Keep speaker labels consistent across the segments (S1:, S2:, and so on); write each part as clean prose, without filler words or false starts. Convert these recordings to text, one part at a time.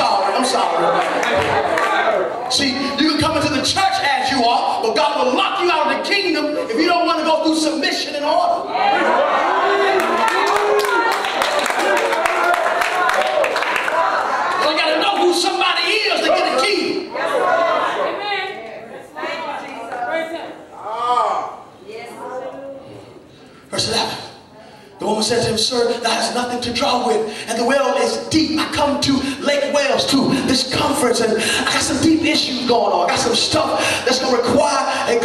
S1: sorry. I'm sorry. See, you can come into the church as you are, but God will lock you out of the kingdom if you don't want to go through submission and order. So you got to know who somebody is to get a key. Verse 11. The woman said to him, "Sir, thou hast nothing to draw with, and the well is deep. I come to Lake Wells, to this conference, and I got some deep issues going on. I got some stuff that's going to require a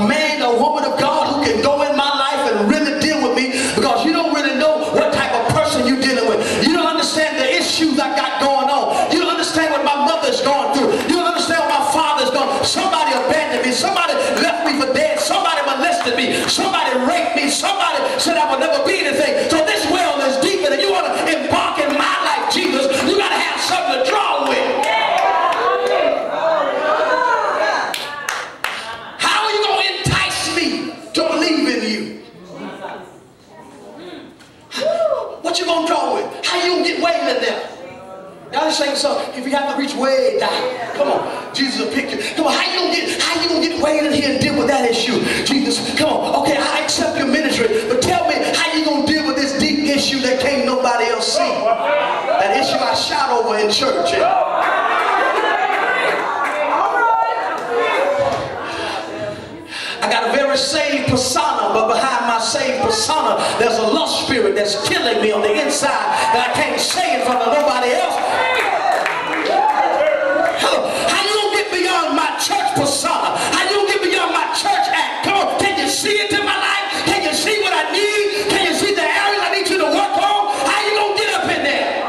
S1: man, a woman of God who can go in my life and really deal with me, because you don't really know what type of person you're dealing with. You don't understand the issues I got going on. You don't understand what my mother's going through. You don't understand what my father's going through. Somebody abandoned me. Somebody left me for dead. Somebody molested me. Somebody raped me. Somebody said I would never be anything. So this well is deeper, and you want to embark in my life, Jesus, you got to have something to draw with. How are you going to entice me to believe in you? What you going to draw with? How you going to get way in there? Y'all just saying something. If you have to reach way down, come on, Jesus will pick you. Come on, how you gonna get way in here and deal with that issue? Jesus, come on. Okay, I accept your ministry, but tell me how you gonna deal with this deep issue that can't nobody else see? That issue I shout over in church. I got a very saved persona, but behind my saved persona, there's a lust spirit that's killing me on the inside that I can't say in front of nobody else. How you gonna get beyond my church persona? How you gonna get beyond my church act? Come on, can you see into my life? Can you see what I need? Can you see the areas I need you to work on? How you gonna get up in there?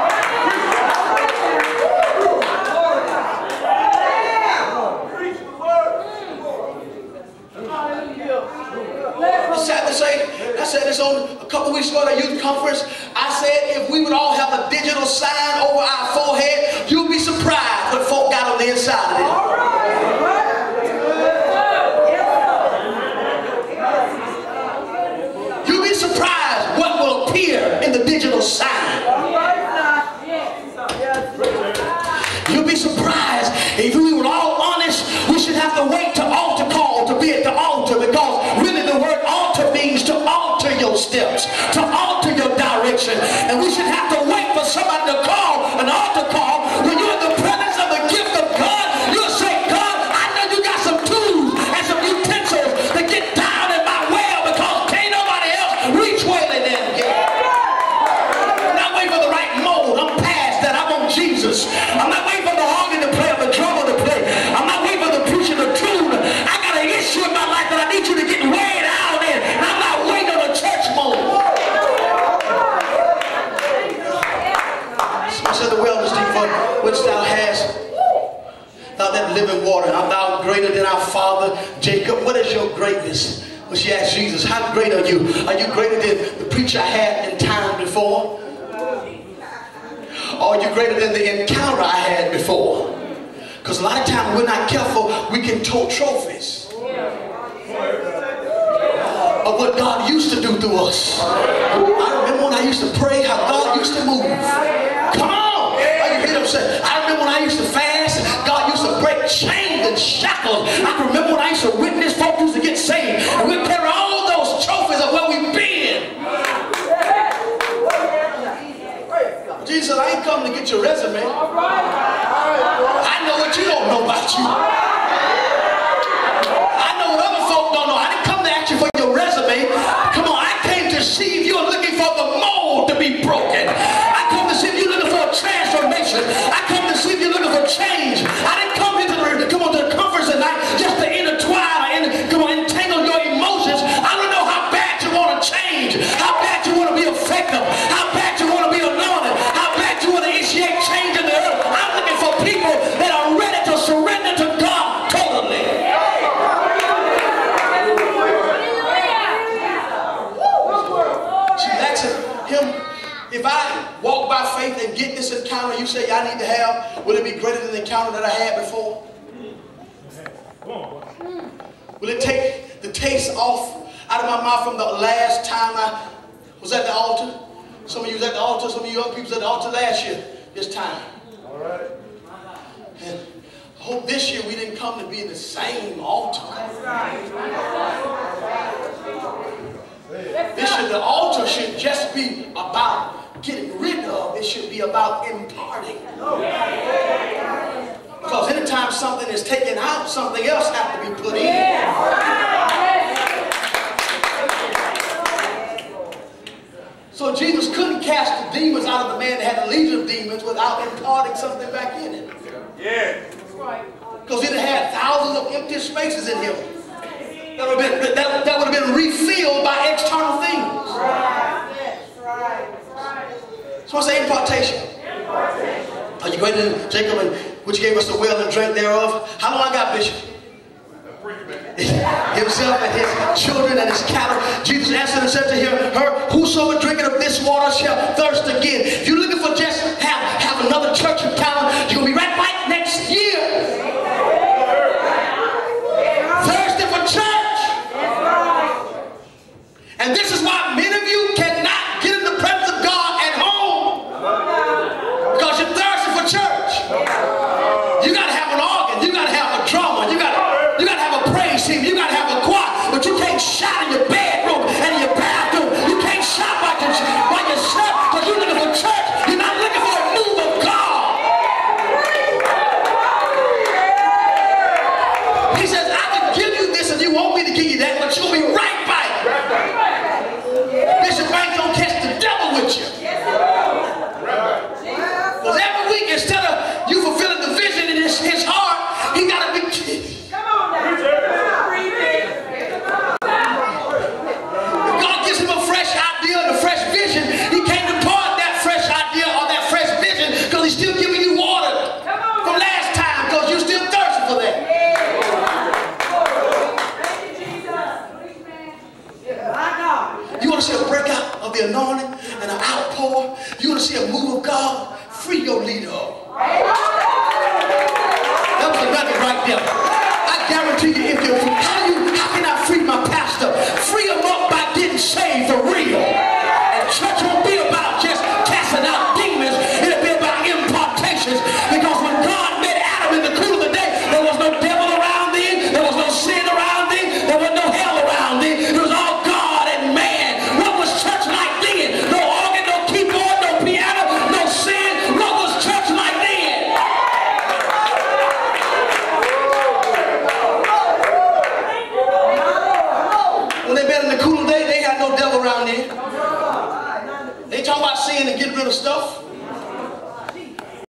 S1: I said this on a couple weeks ago at a youth conference. I said if we would all have a digital sign over our forehead, you'd be surprised what folk got on the inside of it. You'd be surprised what will appear in the digital sign. You'll be surprised. If we were all honest, we should have to wait to altar call to be at the altar, because really the word altar means to alter your steps, to alter your direction. And we should have to wait for somebody to call an altar call. When you're in the presence of the gift of God, you'll say, God, I know you got some tools and some utensils to get down in my well, because can't nobody else reach where they didn't get. I'm not waiting for the right mode. I'm past that. I want Jesus. I'm not waiting for the organ to play or the drummer to play. I'm not waiting for the preacher to tune. I got an issue in my life that I need you to get way down in. And I'm not waiting on a church mode. Someone said the well is deep, for which thou hast thou that living water. Art thou greater than our father Jacob? What is your greatness? Well, she asked Jesus, how great are you? Are you greater than the preacher I had in time before? Or are you greater than the encounter I had before? Because a lot of times we're not careful, we can tote trophies of what God used to do through us. I remember when I used to pray, how God used to move. Come on! You hear what I'm saying? I remember when I used to fast, God used to break chains and shackles. I can remember when I used to witness, folks used to get saved. And we'd carry all those trophies of where we've been. Jesus said, I ain't come to get your resume. I know what you don't know about you. I know what other folk don't know. I didn't come to ask you for your resume. Come on, I came to see if you're looking for the mold to be broken. I come to see if you're looking for a transformation. I come to see if you're looking for change. I didn't come here to the conference tonight just to intertwine or entangle your emotions. I don't know how bad you want to change, how bad you want to be effective, how bad you want to be anointed, how bad you want to initiate change in the earth. I'm looking for people that are ready to surrender to God totally. She's asking him, if I walk by faith and get this encounter you say I need to have, will it be greater than the encounter that I had before? Will it take the taste off out of my mouth from the last time I was at the altar? Some of you was at the altar, some of you young people was at the altar last year, this time. And I hope this year we didn't come to be in the same altar. This year the altar should just be about getting rid of. It should be about imparting. Because anytime something is taken out, something else has to be put in. So Jesus couldn't cast the demons out of the man that had a legion of demons without imparting something back in him. Yeah. Because he'd have had thousands of empty spaces in him. That would have been refilled by external things. So what's the impartation? Are you greater than Jacob, and which gave us the well and drank thereof? How long I got, Bishop? Himself and his children and his cattle. Jesus answered and said to her, whosoever drinketh of this water shall thirst again. If you're looking for just have another church in town, you're going to be right back next year. Thirsty for church. And this is why many of you cannot get in the presence of God at home. Because you're thirsty for church. You got to have an organ. You got to have a drummer. You got to have a praise team. You got to have a choir. But you can't shout in your bedroom and in your bathroom. You can't shout by yourself because you're looking for church. You're not looking for a move of God. He says, I can give you this if you want me to give you that, but you'll be right back. Bishop Banks don't catch the devil with you. Because every week, instead of you fulfilling the vision in his heart, he got to be... Come on now. If God gives him a fresh idea and a fresh vision, he can't depart that fresh idea or that fresh vision because he's still giving you water from last time because you're still thirsty for that. You want to see a breakout of the anointing and an outpour? You want to see a move of God? Free your leader. That was a nugget right there. I guarantee you if you